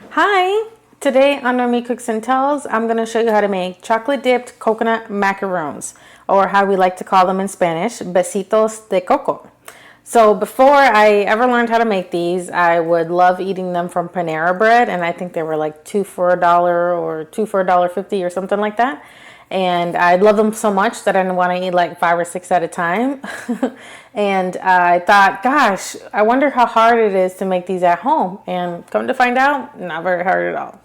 Hi! Today on Noemi Cooks and Tells, I'm going to show you how to make chocolate dipped coconut macaroons, or how we like to call them in Spanish, Besitos de Coco. So before I ever learned how to make these, I would love eating them from Panera Bread, and I think they were like 2 for $1 or 2 for $1.50 or something like that. And I love them so much that I didn't want to eat like 5 or 6 at a time. And I thought, gosh, I wonder how hard it is to make these at home. And come to find out, not very hard at all.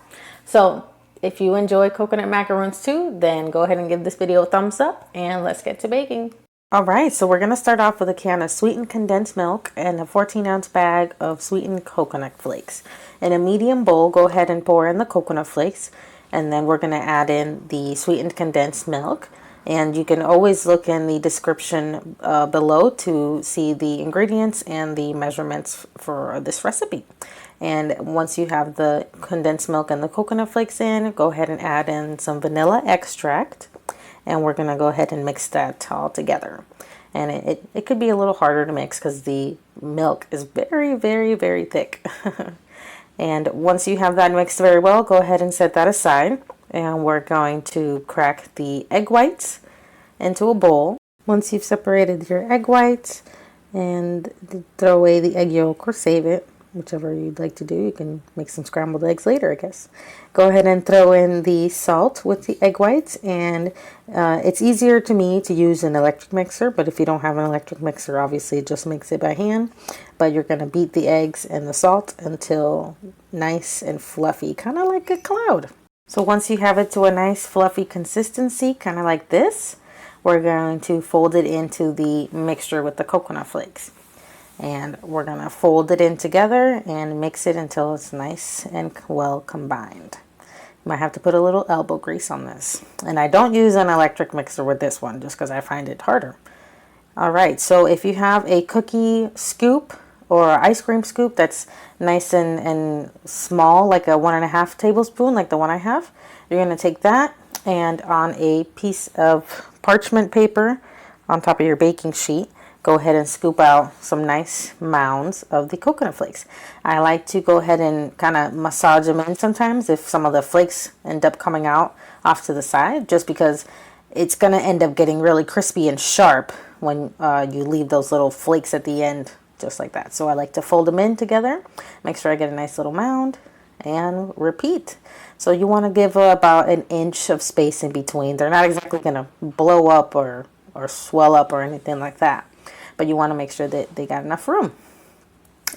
So if you enjoy coconut macaroons too, then go ahead and give this video a thumbs up and let's get to baking. All right, so we're going to start off with a can of sweetened condensed milk and a 14-ounce bag of sweetened coconut flakes. In a medium bowl, go ahead and pour in the coconut flakes, and then we're going to add in the sweetened condensed milk. And you can always look in the description below to see the ingredients and the measurements for this recipe. And once you have the condensed milk and the coconut flakes in, go ahead and add in some vanilla extract. And we're going to go ahead and mix that all together. And it could be a little harder to mix because the milk is very, very, very thick. And once you have that mixed very well, go ahead and set that aside. And we're going to crack the egg whites into a bowl. Once you've separated your egg whites and throw away the egg yolk or save it, whichever you'd like to do. You can make some scrambled eggs later, I guess. Go ahead and throw in the salt with the egg whites, and it's easier to me to use an electric mixer, but if you don't have an electric mixer, obviously just mix it by hand. But you're going to beat the eggs and the salt until nice and fluffy, kind of like a cloud. So once you have it to a nice fluffy consistency, kind of like this, we're going to fold it into the mixture with the coconut flakes. And we're going to fold it in together and mix it until it's nice and well combined. You might have to put a little elbow grease on this. And I don't use an electric mixer with this one just because I find it harder. All right, so if you have a cookie scoop or ice cream scoop that's nice and small, like a 1.5 tablespoon, like the one I have, you're going to take that and on a piece of parchment paper on top of your baking sheet, go ahead and scoop out some nice mounds of the coconut flakes. I like to go ahead and kind of massage them in sometimes if some of the flakes end up coming out off to the side, just because it's going to end up getting really crispy and sharp when you leave those little flakes at the end, just like that. So I like to fold them in together, make sure I get a nice little mound, and repeat. So you want to give about an inch of space in between. They're not exactly going to blow up or swell up or anything like that, but you want to make sure that they got enough room.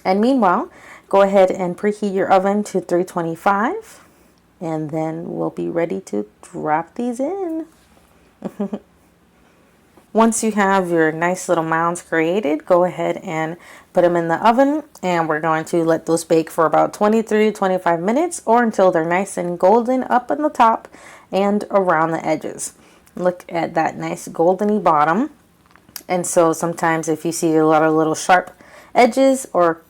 And meanwhile, go ahead and preheat your oven to 325, and then we'll be ready to drop these in. Once you have your nice little mounds created, go ahead and put them in the oven, and we're going to let those bake for about 23 to 25 minutes or until they're nice and golden up on the top and around the edges. Look at that nice goldeny bottom. And so sometimes if you see a lot of little sharp edges or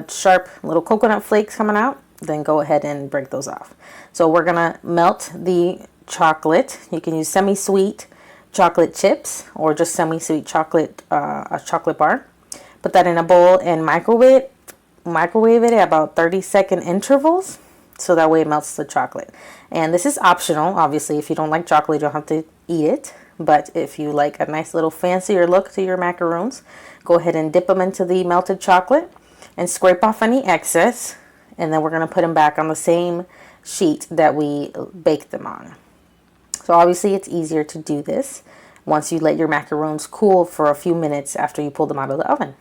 sharp little coconut flakes coming out, then go ahead and break those off. So we're going to melt the chocolate. You can use semi-sweet chocolate chips or just semi-sweet chocolate, a chocolate bar. Put that in a bowl and microwave it at about 30-second intervals, so that way it melts the chocolate. And this is optional. Obviously, if you don't like chocolate, you don't have to eat it. But if you like a nice little fancier look to your macaroons, go ahead and dip them into the melted chocolate and scrape off any excess. And then we're going to put them back on the same sheet that we baked them on. So obviously it's easier to do this once you let your macaroons cool for a few minutes after you pull them out of the oven.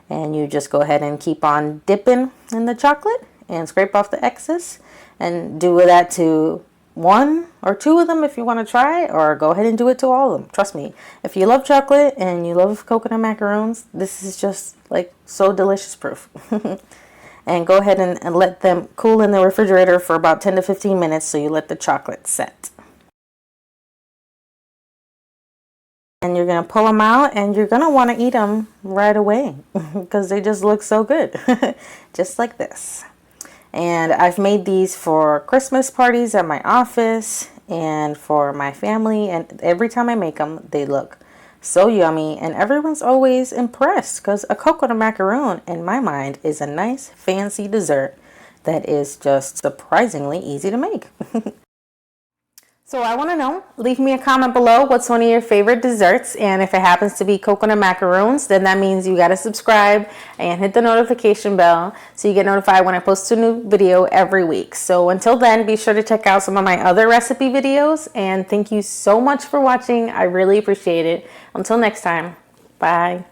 And you just go ahead and keep on dipping in the chocolate and scrape off the excess, and do that to 1 or 2 of them if you want to try, or go ahead and do it to all of them. Trust me, if you love chocolate and you love coconut macaroons, this is just like so delicious proof. And go ahead and let them cool in the refrigerator for about 10 to 15 minutes, so you let the chocolate set. And you're going to pull them out, and you're going to want to eat them right away because they just look so good. Just like this. And I've made these for Christmas parties at my office and for my family, and every time I make them, they look so yummy, and everyone's always impressed because a coconut macaroon, in my mind, is a nice fancy dessert that is just surprisingly easy to make. So I want to know, leave me a comment below what's one of your favorite desserts, and if it happens to be coconut macaroons, then that means you got to subscribe and hit the notification bell so you get notified when I post a new video every week. So until then, be sure to check out some of my other recipe videos, and thank you so much for watching. I really appreciate it. Until next time, bye.